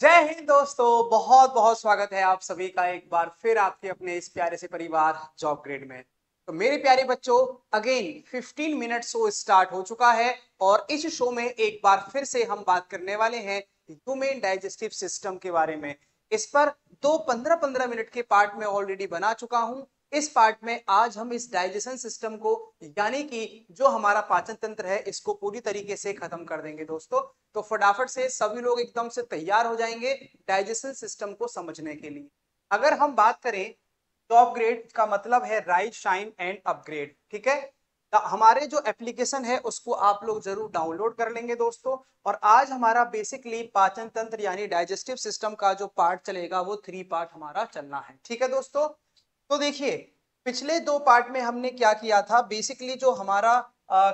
जय हिंद दोस्तों, बहुत बहुत स्वागत है आप सभी का एक बार फिर आपके अपने इस प्यारे से परिवार जॉब ग्रेड में। तो मेरे प्यारे बच्चों, अगेन 15 मिनट शो स्टार्ट हो चुका है और इस शो में एक बार फिर से हम बात करने वाले हैं ह्यूमन डाइजेस्टिव सिस्टम के बारे में। इस पर दो 15-15 मिनट के पार्ट में ऑलरेडी बना चुका हूं। इस पार्ट में आज हम इस डाइजेशन सिस्टम को, यानी कि जो हमारा पाचन तंत्र है, इसको पूरी तरीके से खत्म कर देंगे दोस्तों। तो फटाफट से सभी लोग एकदम से तैयार हो जाएंगे डाइजेशन सिस्टम को समझने के लिए। अगर हम बात करें, टॉप ग्रेड का मतलब है राइज शाइन एंड अपग्रेड, ठीक है। हमारे जो एप्लीकेशन है उसको आप लोग जरूर डाउनलोड कर लेंगे दोस्तों। और आज हमारा बेसिकली पाचन तंत्र यानी डाइजेस्टिव सिस्टम का जो पार्ट चलेगा वो 3 पार्ट हमारा चलना है, ठीक है दोस्तों। तो देखिए, पिछले 2 पार्ट में हमने क्या किया था, बेसिकली जो हमारा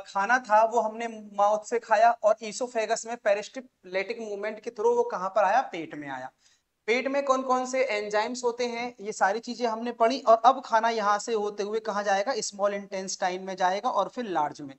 खाना था वो हमने माउथ से खाया और ईसोफेगस में पेरिस्टाल्टिक मूवमेंट के थ्रू वो कहां पर आया, पेट में आया। पेट में कौन कौन से एंजाइम्स होते हैं ये सारी चीजें हमने पढ़ी। और अब खाना यहाँ से होते हुए कहाँ जाएगा, स्मॉल इंटेस्टाइन में जाएगा और फिर लार्ज में।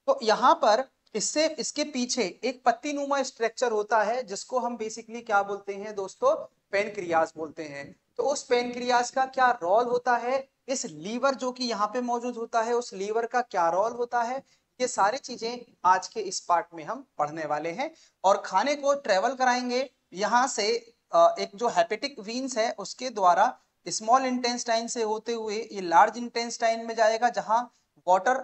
तो यहाँ पर इससे इसके पीछे एक पत्ती नुमा स्ट्रक्चर होता है जिसको हम बेसिकली क्या बोलते हैं दोस्तों, पेनक्रियास बोलते हैं। तो उस पेनक्रियास का क्या रोल होता है, इस लीवर जो कि यहाँ पे मौजूद होता है उस लीवर का क्या रोल होता है, ये सारी चीजें आज के इस पार्ट में हम पढ़ने वाले हैं। और खाने को ट्रेवल कराएंगे यहाँ से एक जो हेपेटिक वीन्स है उसके द्वारा स्मॉल इंटेस्टाइन से होते हुए ये लार्ज इंटेस्टाइन में जाएगा, जहां वाटर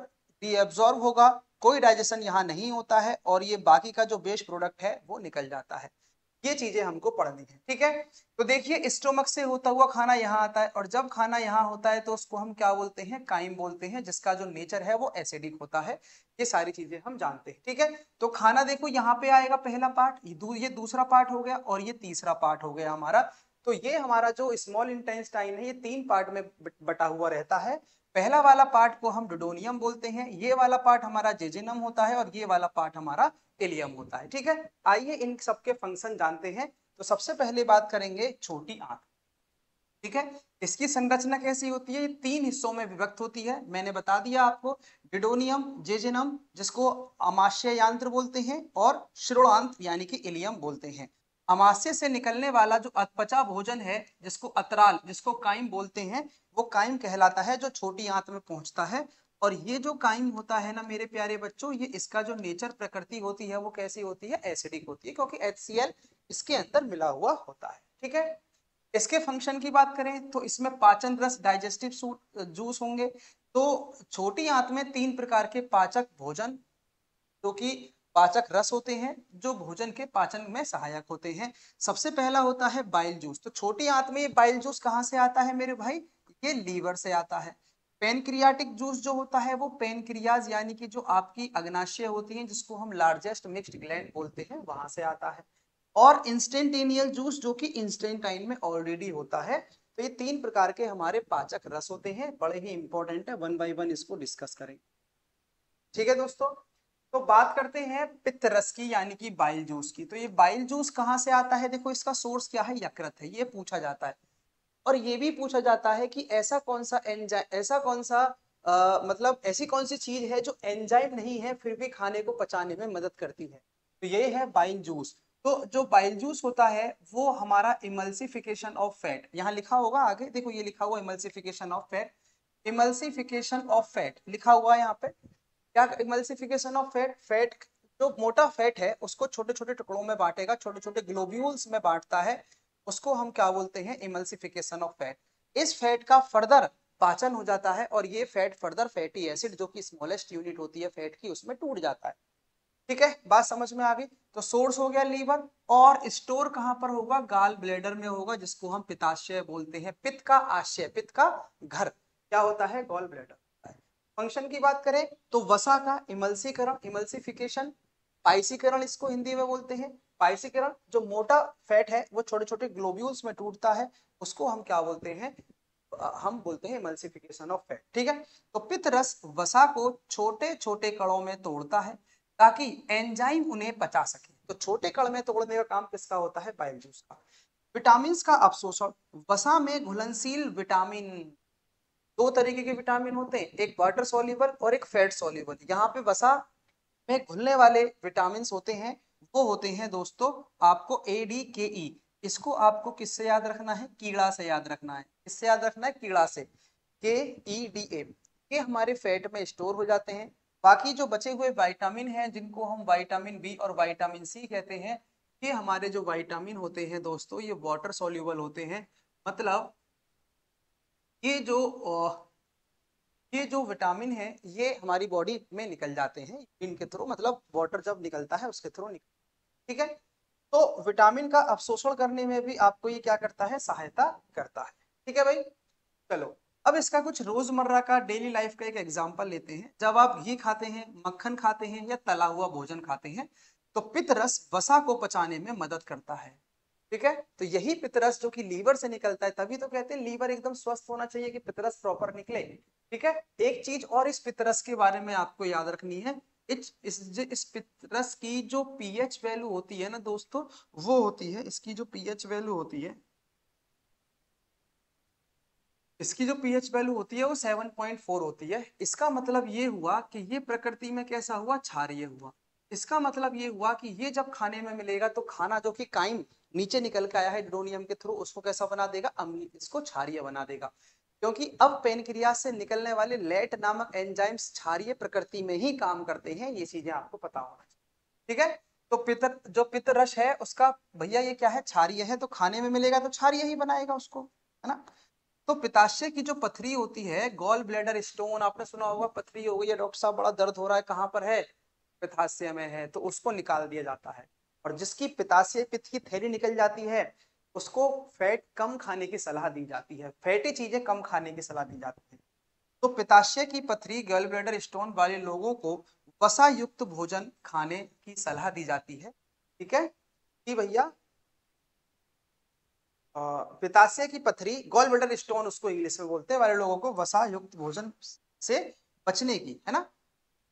रीअब्सॉर्ब होगा, कोई डाइजेशन यहाँ नहीं होता है और ये बाकी का जो बेस्ट प्रोडक्ट है वो निकल जाता है। ये चीजें हमको पढ़नी है, ठीक है। तो देखिए, स्टोमक से होता हुआ खाना यहाँ आता है और जब खाना यहाँ होता है तो उसको हम क्या बोलते हैं, काइम बोलते हैं, जिसका जो नेचर है वो एसिडिक होता है। ये सारी चीजें हम जानते हैं, ठीक है। तो खाना देखो यहाँ पे आएगा, पहला पार्ट, ये दूसरा पार्ट हो गया और ये तीसरा पार्ट हो गया हमारा। तो ये हमारा जो स्मॉल इंटेस्टाइन है ये 3 पार्ट में बटा हुआ रहता है। पहला वाला पार्ट को हम डुडोनियम बोलते हैं, ये वाला पार्ट हमारा जेजिनम होता है और ये वाला पार्ट हमारा इलियम होता है, ठीक है। आइए इन सबके फंक्शन जानते हैं। तो सबसे पहले बात करेंगे छोटी आंत, ठीक है। इसकी संरचना कैसी होती है, ये 3 हिस्सों में विभक्त होती है, मैंने बता दिया आपको। डिडोनियम, जेजिनम जिसको अमाशय यांत्र बोलते हैं और श्रोणांत यानी कि इलियम बोलते हैं। अमाशय से निकलने वाला जो अपचा भोजन है जिसको अतराल, जिसको काइम बोलते हैं, वो काइम कहलाता है, जो छोटी आंत में पहुंचता है। और ये जो काइम होता है ना मेरे प्यारे बच्चों, ये इसका जो नेचर प्रकृति होती है वो कैसी होती है, एसिडिक होती है, क्योंकि HCl इसके अंदर मिला हुआ होता है, ठीक है। इसके फंक्शन की बात करें तो इसमें पाचन रस, डाइजेस्टिव जूस होंगे। तो छोटी आंत में 3 प्रकार के पाचक भोजन, जो कि पाचक रस होते हैं, जो भोजन के पाचन में सहायक होते हैं। सबसे पहला होता है बाइल जूस। तो छोटी आंत में ये बाइल जूस कहाँ से आता है मेरे भाई, ये लीवर से आता है। पेनक्रियाटिक जूस जो होता है वो पेनक्रियाज यानी कि जो आपकी अग्नाशय होती हैं, जिसको हम लार्जेस्ट मिक्स्ड ग्लैंड बोलते हैं, वहां से आता है। और इंस्टेंटेनियल जूस जो कि इंस्टेंटाइन में ऑलरेडी होता है। तो ये 3 प्रकार के हमारे पाचक रस होते हैं, बड़े ही इंपॉर्टेंट है, वन बाय वन इसको डिस्कस करेंगे, ठीक है दोस्तों। तो बात करते हैं पित्त रस की यानी कि बाइल जूस की। तो ये बाइल जूस कहाँ से आता है, देखो इसका सोर्स क्या है, यकृत है, ये पूछा जाता है। और ये भी पूछा जाता है कि ऐसा कौन सा एंजाइम, ऐसा कौन सा मतलब ऐसी कौन सी चीज है जो एंजाइम नहीं है फिर भी खाने को पचाने में मदद करती है। तो ये है बाइल जूस। तो जो बाइल जूस होता है वो हमारा इमल्सिफिकेशन ऑफ फैट, यहाँ लिखा होगा आगे, देखो ये लिखा हुआ emulsification of fat, emulsification of fat लिखा हुआ है यहाँ पे। क्या इमल्सिफिकेशन ऑफ फैट, फैट जो मोटा फैट है उसको छोटे छोटे टुकड़ों में बांटेगा, छोटे छोटे ग्लोब्यूल्स में बांटता है, उसको हम क्या बोलते हैं, इमल्सिफिकेशन ऑफ फैट। इस फैट का फर्दर पाचन हो जाता है और ये फैट फर्दर फैटी एसिड, जो कि स्मॉलेस्ट यूनिट होती है फैट की, उसमें टूट जाता है, ठीक है। बात समझ में आ गई। तो सोर्स हो गया लीवर, और स्टोर कहां पर होगा, गाल ब्लेडर में होगा, जिसको हम पित्ताशय बोलते हैं, पित्त का आशय, पित्त का घर क्या होता है, गॉल ब्लेडर। फंक्शन की बात करें तो वसा का इमल्सीकरण, इमल्सिफिकेशन, पाइसीकरण इसको हिंदी में बोलते हैं। पाइसीकरण, जो मोटा फैट है वो छोटे छोटे ग्लोब्यूल्स में टूटता है, उसको हम क्या बोलते हैं, हम बोलते हैं इमल्सिफिकेशन ऑफ फैट, ठीक है। तो पित्त रस वसा को छोटे छोटे कणों में तोड़ता है ताकि एंजाइम उन्हें पचा सके। तो छोटे कण में तोड़ने का काम किसका होता है, बाइल जूस का। विटामिन का अवशोषण, वसा में घुलनशील विटामिन, 2 तरीके के विटामिन होते हैं, एक वाटर सॉल्युबल और एक फैट सॉल्युबल। यहाँ पे वसा में घुलने वाले विटामिन होते हैं, वो होते हैं दोस्तों आपको ADKE, इसको आपको किससे याद रखना है? कीड़ा से याद रखना है। किससे याद रखना है? कीड़ा से। KEDA। ये हमारे फैट में स्टोर हो जाते हैं। बाकी जो बचे हुए विटामिन हैं जिनको हम विटामिन बी और विटामिन सी कहते हैं, ये हमारे जो विटामिन होते हैं दोस्तों, ये वाटर सॉल्युबल होते हैं। मतलब ये जो ये जो विटामिन है ये हमारी बॉडी में निकल जाते हैं इनके थ्रू, मतलब वाटर जब निकलता है उसके थ्रू निकल। ठीक है, तो विटामिन का अवशोषण करने में भी आपको ये क्या करता है? सहायता करता है। ठीक है भाई, चलो अब इसका कुछ रोजमर्रा का डेली लाइफ का एक एग्जांपल लेते हैं। जब आप घी खाते हैं, मक्खन खाते हैं या तला हुआ भोजन खाते हैं तो पित्तरस वसा को पचाने में मदद करता है। ठीक है, तो यही पित्तरस जो कि लीवर से निकलता है, तभी तो कहते हैं लीवर एकदम स्वस्थ होना चाहिए कि पित्तरस प्रॉपर निकले। ठीक है, एक चीज और इस पित्तरस के बारे में आपको याद रखनी है। इस पित्तरस की जो पीएच वैल्यू होती है ना दोस्तों, वो होती है, इसकी जो पीएच वैल्यू होती है, इसकी जो पीएच वैल्यू होती है वो 7.4 होती है। इसका मतलब ये हुआ कि ये प्रकृति में कैसा हुआ? क्षारीय हुआ। इसका मतलब ये हुआ कि ये जब खाने में मिलेगा तो खाना जो कि काइम नीचे निकल के आया है ड्रोनियम के थ्रू, उसको कैसा बना देगा? अम्लीय, इसको क्षारीय बना देगा। क्योंकि अब पेनक्रियाज से निकलने वाले लेट नामक एंजाइम्स क्षारीय प्रकृति में ही काम करते हैं। ये चीजें आपको पता होना चाहिए। ठीक है, तो जो पित्त रस है उसका भैया ये क्या है? क्षारीय है, तो खाने में मिलेगा तो क्षारीय ही बनाएगा उसको, है ना। तो पित्ताशय की जो पथरी होती है, गॉल ब्लैडर स्टोन, आपने सुना होगा पथरी हो गई है डॉक्टर साहब, बड़ा दर्द हो रहा है, कहाँ पर है? पित्ताशय में है, तो उसको निकाल दिया जाता है। और जिसकी पित्ताशय पित्त की थैली निकल जाती है उसको फैट कम खाने की सलाह दी जाती है, फैटी चीजें कम खाने की सलाह दी जाती है। तो पित्ताशय की पथरी, गॉल ब्लैडर स्टोन वाले लोगों को वसा युक्त भोजन खाने की सलाह दी जाती है। ठीक है कि भैया पित्ताशय की पथरी, गॉल ब्लैडर स्टोन उसको इंग्लिश में बोलते हैं, वाले लोगों को वसा युक्त भोजन से बचने की, है ना,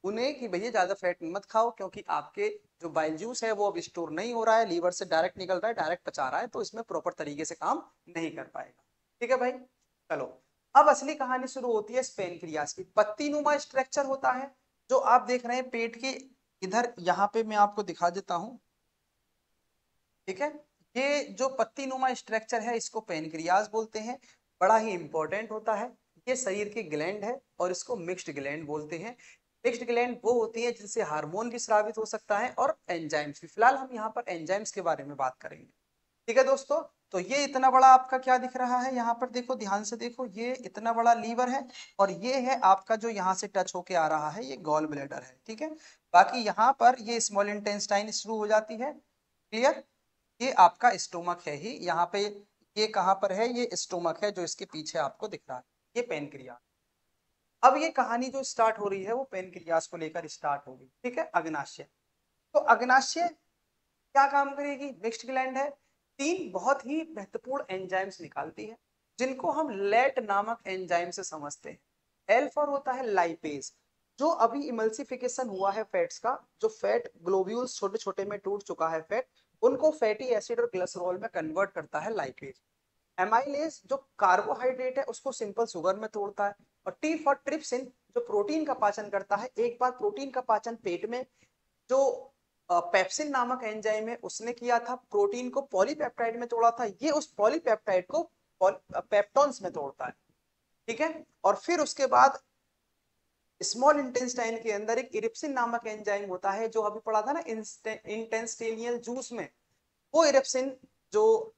उन्हें कि भैया ज्यादा फैट मत खाओ क्योंकि आपके जो बाइल जूस है वो अब स्टोर नहीं हो रहा है, लीवर से डायरेक्ट निकल रहा है, डायरेक्ट पचा रहा है, तो इसमें प्रॉपर तरीके से काम नहीं कर पाएगा। ठीक है भाई, चलो अब असली कहानी शुरू होती है पेनक्रियाज की। पत्ती नुमा स्ट्रक्चर होता है जो आप देख रहे हैं पेट के इधर, यहाँ पे मैं आपको दिखा देता हूँ। ठीक है, ये जो पत्ती नुमा स्ट्रक्चर है इसको पेनक्रियाज बोलते हैं, बड़ा ही इंपॉर्टेंट होता है। ये शरीर की ग्लैंड है और इसको मिक्स्ड ग्लैंड बोलते हैं। मिक्स्ड ग्लैंड वो होती है जिनसे हार्मोन भी स्रावित हो सकता है और एंजाइम्स भी। फिलहाल हम यहाँ पर एंजाइम्स के बारे में बात करेंगे। ठीक है दोस्तों, तो ये इतना बड़ा आपका क्या दिख रहा है? यहाँ पर देखो, ध्यान से देखो, ये इतना बड़ा लीवर है और ये है आपका जो यहाँ से टच होके आ रहा है, ये गॉल ब्लैडर है। ठीक है, बाकी यहाँ पर ये स्मॉल इंटेस्टाइन शुरू हो जाती है। क्लियर, ये आपका स्टोमक है ही यहाँ पे। ये कहाँ पर है? ये स्टोमक है जो इसके पीछे आपको दिख रहा है, ये पेनक्रियास। अब ये कहानी जो स्टार्ट हो रही है वो पेनक्रियास को लेकर स्टार्ट होगी। ठीक है, अग्नाशय। तो अग्नाशय क्या काम करेगी? मिक्स्ड ग्लैंड है, तीन बहुत ही महत्वपूर्ण एंजाइम्स निकालती है जिनको हम लेट नामक एंजाइम से समझते हैं। एल फॉर होता है लाइपेज, जो अभी इमल्सिफिकेशन हुआ है फैट्स का, जो फैट ग्लोब्यूल्स छोटे छोटे में टूट चुका है फैट, उनको फैटी एसिड और ग्लिसरॉल में कन्वर्ट करता है लाइपेज। एमाइलेज जो कार्बोहाइड्रेट है उसको सिंपल शुगर में तोड़ता है। और टी फॉर ट्रिप्सिन जो प्रोटीन का पाचन करता है। एक बार प्रोटीन का पाचन पेट में जो पेप्सिन नामक एंजाइम है उसने किया था, प्रोटीन को पॉलीपेप्टाइड में तोड़ा था, ये उस पॉलीपेप्टाइड को पेप्टॉन्स में तोड़ता है। ठीक है, और फिर उसके बाद स्मॉल इंटेस्टाइन के अंदर एक इरिप्सिन नामक एंजाइम होता है जो अभी पढ़ा था ना इंटेस्टिनियल जूस में। वो इरिप्सिन जो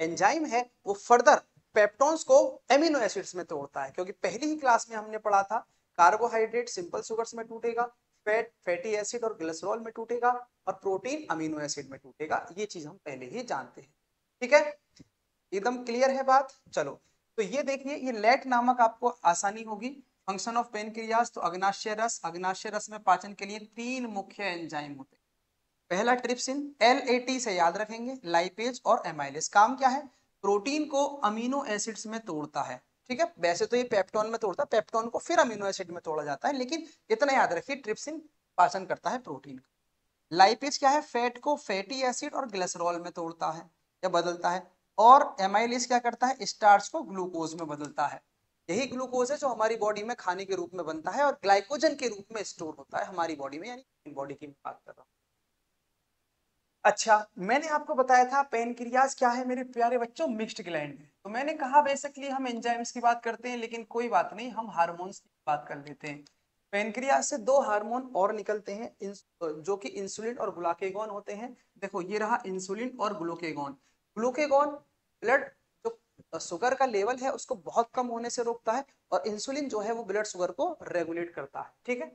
एंजाइम है वो फर्दर पेप्टॉन्स को एमिनो एसिड्स में तोड़ता है, क्योंकि पहली ही क्लास में हमने पढ़ा था कार्बोहाइड्रेट सिंपल शुगर्स में टूटेगा, फैट फैटी एसिड और ग्लिसरॉल में टूटेगा, और प्रोटीन अमीनो एसिड में टूटेगा। ये चीज हम पहले ही जानते हैं। ठीक है, एकदम क्लियर है बात। चलो, तो ये देखिए, ये लेट नामक आपको आसानी होगी। फंक्शन ऑफ पेनक्रियाज, तो अग्नाशय रस, अग्नाशय रस में पाचन के लिए तीन मुख्य एंजाइम होते हैं। पहला ट्रिप्सिन, LAT से याद रखेंगे, लाइपेज और एमाइलेज। काम क्या है? प्रोटीन को अमीनो एसिड्स में तोड़ता है। ठीक है, वैसे तो ये पेप्टोन में तोड़ता है, पेप्टोन को फिर अमीनो एसिड में तोड़ा जाता है, लेकिन इतना याद रखिए ट्रिप्सिन पाचन करता है प्रोटीन का। लाइपेज क्या है? फैट को फैटी एसिड और ग्लिसरॉल में तोड़ता है या बदलता है। और एमाइलेज क्या करता है? स्टार्च को ग्लूकोज में बदलता है। यही ग्लूकोज है जो हमारी बॉडी में खाने के रूप में बनता है और ग्लाइकोजन के रूप में स्टोर होता है हमारी बॉडी में, यानी बॉडी की बात कर रहा हूँ। अच्छा, मैंने आपको बताया था पेनक्रियाज क्या है मेरे प्यारे बच्चों, मिक्स्ड ग्लैंड है। तो मैंने कहा बेसिकली हम एंजाइम्स की बात करते हैं, लेकिन कोई बात नहीं, हम हार्मोन्स की बात कर लेते हैं। पेनक्रियाज से दो हार्मोन और निकलते हैं, जो कि इंसुलिन और ग्लूकागॉन होते हैं। देखो ये रहा इंसुलिन और ग्लूकागॉन। ग्लूकागॉन ब्लड जो शुगर का लेवल है उसको बहुत कम होने से रोकता है, और इंसुलिन जो है वो ब्लड शुगर को रेगुलेट करता है। ठीक है,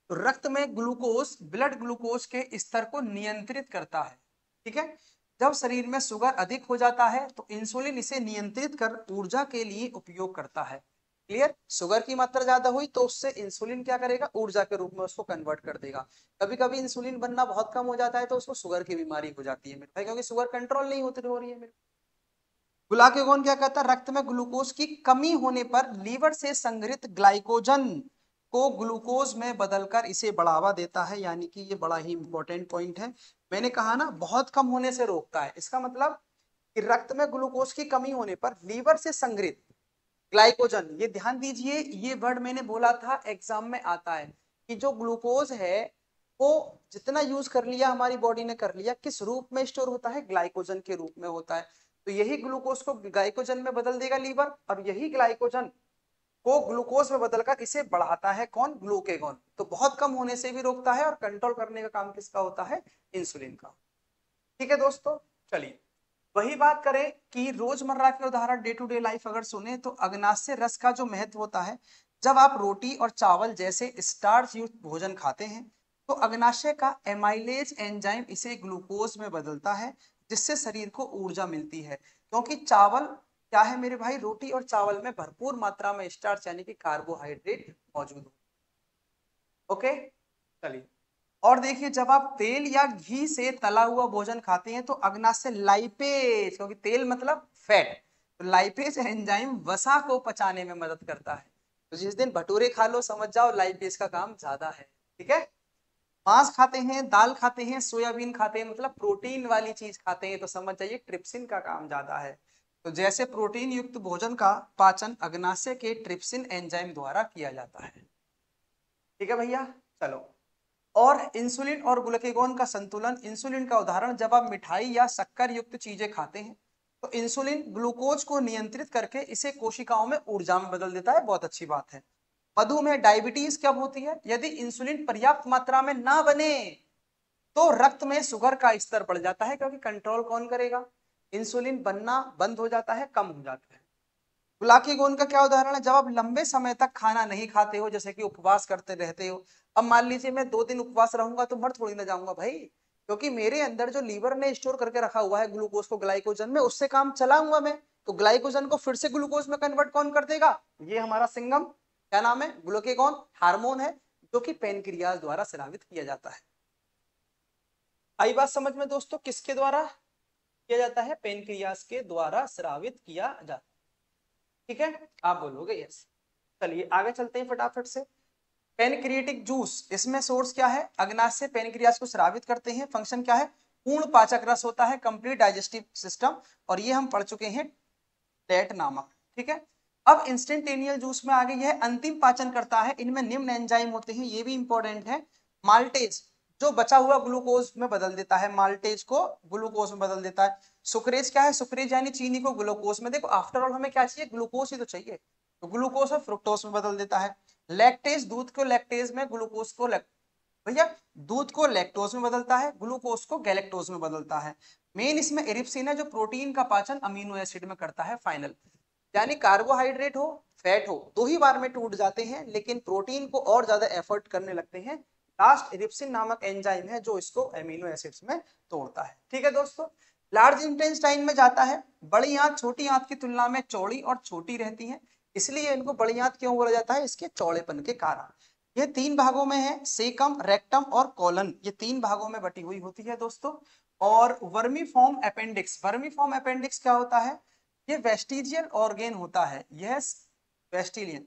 तो रक्त में ग्लूकोज, ब्लड ग्लूकोज के स्तर को नियंत्रित करता है। ठीक है, जब शरीर में शुगर अधिक हो जाता है तो इंसुलिन इसे नियंत्रित कर ऊर्जा के लिए उपयोग करता है। क्लियर, शुगर की मात्रा ज्यादा हुई तो उससे इंसुलिन क्या करेगा, ऊर्जा के रूप में उसको कन्वर्ट कर देगा। कभी कभी इंसुलिन बनना बहुत कम हो जाता है तो उसको शुगर की बीमारी हो जाती है मेरे भाई, क्योंकि शुगर कंट्रोल नहीं होती हो रही है मेरे। ग्लूकागॉन क्या कहता है, रक्त में ग्लूकोज की कमी होने पर लीवर से संग्रहित ग्लाइकोजन को ग्लूकोज में बदलकर इसे बढ़ावा देता है। यानी कि ये बड़ा ही इंपॉर्टेंट पॉइंट है। मैंने कहा ना बहुत कम होने से रोकता है, इसका मतलब कि रक्त में ग्लूकोज की कमी होने पर लीवर से संग्रहित ग्लाइकोजन, ये ध्यान दीजिए, ये वर्ड मैंने बोला था एग्जाम में आता है कि जो ग्लूकोज है वो जितना यूज कर लिया हमारी बॉडी ने कर लिया, किस रूप में स्टोर होता है, ग्लाइकोजन के रूप में होता है। तो यही ग्लूकोज को ग्लाइकोजन में बदल देगा लीवर, और यही ग्लाइकोजन को ग्लूकोज में बदलकर इसे बढ़ाता है कौन, ग्लूकेगॉन। तो बहुत कम होने से भी रोकता है, और कंट्रोल करने का काम किसका होता है, इंसुलिन का। ठीक है दोस्तों, चलिए वही बात करें कि रोजमर्रा के उदाहरण, डे टू डे लाइफ अगर सुने तो अग्नाशय रस का जो महत्व होता है, जब आप रोटी और चावल जैसे स्टार्च युक्त भोजन खाते हैं तो अग्नाशय का एमाइलेज एंजाइम इसे ग्लूकोज में बदलता है, जिससे शरीर को ऊर्जा मिलती है। क्योंकि चावल क्या है मेरे भाई, रोटी और चावल में भरपूर मात्रा में स्टार्च यानी कि कार्बोहाइड्रेट मौजूद हो। ओके, चलिए और देखिए, जब आप तेल या घी से तला हुआ भोजन खाते हैं तो अग्नाशय लाइपेज, क्योंकि तेल मतलब फैट, तो लाइपेज एंजाइम वसा को पचाने में मदद करता है। तो जिस दिन भटूरे खा लो समझ जाओ लाइपेज का काम ज्यादा है। ठीक है, मांस खाते हैं, दाल खाते हैं, सोयाबीन खाते हैं, मतलब प्रोटीन वाली चीज खाते हैं तो समझ जाइए ट्रिप्सिन का काम ज्यादा है। तो जैसे प्रोटीन युक्त भोजन का पाचन अग्नाशय के ट्रिप्सिन एंजाइम द्वारा किया जाता है। ठीक है भैया, चलो। और इंसुलिन और ग्लूकागॉन का संतुलन, इंसुलिन का उदाहरण, जब आप मिठाई या शक्कर युक्त चीजें खाते हैं तो इंसुलिन ग्लूकोज को नियंत्रित करके इसे कोशिकाओं में ऊर्जा में बदल देता है। बहुत अच्छी बात है। मधुमेह, डायबिटीज कब होती है, यदि इंसुलिन पर्याप्त मात्रा में ना बने तो रक्त में शुगर का स्तर बढ़ जाता है, क्योंकि कंट्रोल कौन करेगा, इंसुलिन बनना बंद हो जाता है, कम हो जाता है। ग्लूकागॉन का क्या उदाहरण है, जब आप लंबे समय तक खाना नहीं खाते हो, जैसे कि उपवास करते रहते हो। अब मान लीजिए मैं 2 दिन उपवास रहूंगा तो मर थोड़ी ना जाऊंगा भाई, क्योंकि मेरे अंदर जो लीवर ने स्टोर करके रखा हुआ है ग्लूकोज को ग्लाइकोजन में, उससे काम चलाऊंगा मैं। तो ग्लाइकोजन को फिर से ग्लूकोज में कन्वर्ट कौन कर देगा, ये हमारा सिंगम, क्या नाम है, ग्लूकागॉन हार्मोन है, जो कि पेनक्रियाज द्वारा स्रावित किया जाता है। आई बात समझ में दोस्तों, किसके द्वारा किया जाता है, पेनक्रियाज के द्वारा स्रावित किया जाता है। ठीक है, आप बोलोगे यस। चलिए आगे चलते हैं फटाफट से। पेनक्रिएटिक जूस, इसमें सोर्स क्या है, अग्नाशय पेनक्रियाज को स्रावित करते हैं। फंक्शन क्या है, पूर्ण पाचक रस होता है, कंप्लीट डाइजेस्टिव सिस्टम, और ये हम पढ़ चुके हैं टेट नामक। ठीक है, अब इंस्टेंटेनियल जूस में आ गई है, अंतिम पाचन करता है। इनमें निम्न एंजाइम होते हैं, ये भी इंपॉर्टेंट है। माल्टेज, जो बचा हुआ ग्लूकोज में बदल देता है, माल्टेज को ग्लूकोज में बदल देता है। सुक्रेज क्या है, सुक्रेज यानी चीनी को ग्लूकोज में, देखो आफ्टर ऑल हमें क्या चाहिए, ग्लूकोज ही तो चाहिए, तो ग्लूकोज और फ्रुक्टोज में बदल देता है। लैक्टेज, दूध को लैक्टेज में, ग्लूकोज को भैया दूध को लैक्टोज में बदलता है, ग्लूकोज को गैलेक्टोज में बदलता है। मेन इसमें एरिप्सिन है जो प्रोटीन का पाचन अमीनो एसिड में करता है फाइनल। यानी कार्बोहाइड्रेट हो फैट हो दो ही बार में टूट जाते हैं, लेकिन प्रोटीन को और ज्यादा एफर्ट करने लगते हैं। लास्ट इरिप्सिन नामक एंजाइम है जो इसको एमिनो एसिड्स में तोड़ता है। ठीक है दोस्तों, लार्ज इंटेस्टाइन में जाता है। बड़ी आंत छोटी आंत की तुलना में चौड़ी और छोटी रहती है, इसलिए इनको बड़ी आंत क्यों बोला जाता है, इसके चौड़ेपन के कारण। ये 3 भागों में है, सेकम, रेक्टम और कॉलन, ये 3 भागों में बटी हुई होती है दोस्तों। और वर्मीफॉर्म अपेंडिक्स, वर्मीफॉर्म अपेंडिक्स क्या होता है, ये वेस्टिजियल ऑर्गेन होता है। यह वेस्टिलियन,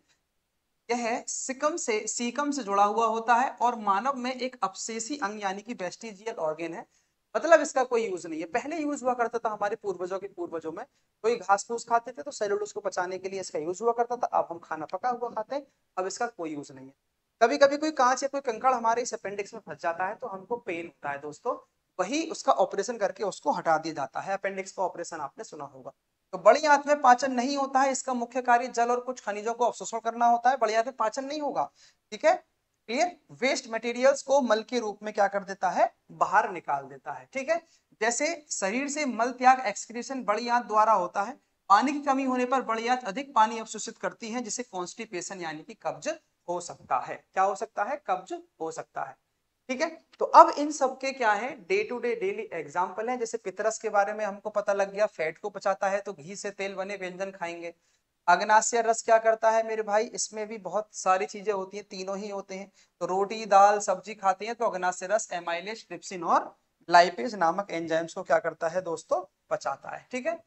यह सीकम से जुड़ा हुआ होता है, और मानव में एक अपसेसी अंग यानी कि वेस्टिजियल ऑर्गेन है। मतलब इसका कोई यूज नहीं है, पहले यूज हुआ करता था हमारे पूर्वजों के पूर्वजों में, कोई घास फूस खाते थे तो सेलुलोज को पचाने के लिए इसका यूज हुआ करता था। अब हम खाना पका हुआ खाते हैं, अब इसका कोई यूज नहीं है। कभी कभी कोई कांच या कोई कंकड़ हमारे इस अपेंडिक्स में फंस जाता है तो हमको पेन होता है दोस्तों, वही उसका ऑपरेशन करके उसको हटा दिया जाता है। अपेंडिक्स का ऑपरेशन आपने सुना होगा। तो बड़ी आंत में पाचन नहीं होता है, इसका मुख्य कार्य जल और कुछ खनिजों को अवशोषण करना होता है। बड़ी आंत में पाचन नहीं होगा, ठीक है, क्लियर। वेस्ट मटेरियल्स को मल के रूप में क्या कर देता है, बाहर निकाल देता है, ठीक है। जैसे शरीर से मल त्याग एक्सक्रीशन बड़ी आंत द्वारा होता है। पानी की कमी होने पर बड़ी आंत अधिक पानी अवशोषित करती है, जिसे कॉन्स्टिपेशन यानी कि कब्ज हो सकता है। क्या हो सकता है, कब्ज हो सकता है, ठीक है। तो अब इन सब के क्या है, day to day daily example है। जैसे पितरस के बारे में हमको पता लग गया, फैट को पचाता है, तो घी से तेल बने व्यंजन खाएंगे। अग्नाशय रस क्या करता है मेरे भाई, इसमें भी बहुत सारी चीजें होती हैं, तीनों ही होते हैं। तो रोटी दाल सब्जी खाते हैं तो अग्नाशय रस एमाइलेज ट्रिप्सिन और लाइपेज नामक एंजाइम्स को क्या करता है दोस्तों, पचाता है, ठीक है।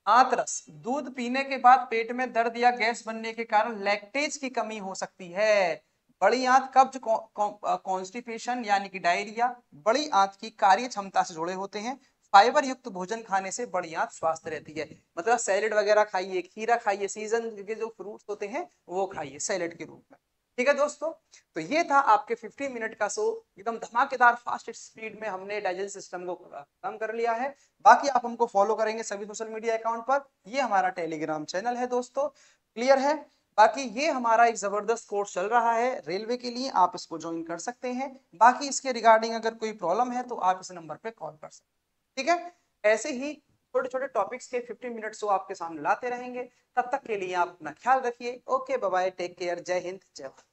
आंतरस, दूध पीने के बाद पेट में दर्द या गैस बनने के कारण लैक्टेज की कमी हो सकती है। बड़ी आंत कब्ज कॉन्स्टिपेशन यानी कि डायरिया बड़ी आंत की कार्य क्षमता से जुड़े होते हैं। फाइबर युक्त भोजन खाने से बड़ी आंत स्वस्थ रहती है। मतलब सैलेड वगैरह खाइए, खीरा खाइए, सीजन के जो फ्रूट्स होते हैं वो खाइए सैलेड के रूप में, ठीक है दोस्तों। तो ये था आपके 15 मिनट का शो, एकदम धमाकेदार फास्ट स्पीड में हमने डाइजेशन सिस्टम को खत्म कर लिया है। बाकी आप हमको फॉलो करेंगे सभी सोशल मीडिया अकाउंट पर, ये हमारा टेलीग्राम चैनल है दोस्तों, क्लियर है। बाकी ये हमारा एक जबरदस्त कोर्स चल रहा है रेलवे के लिए, आप इसको ज्वाइन कर सकते हैं। बाकी इसके रिगार्डिंग अगर कोई प्रॉब्लम है तो आप इस नंबर पे कॉल कर सकते हैं, ठीक है। ऐसे ही छोटे छोटे टॉपिक्स के 15 मिनट शो आपके सामने लाते रहेंगे। तब तक के लिए आप अपना ख्याल रखिए। Okay bye bye, take care, जय हिंद जय भारत।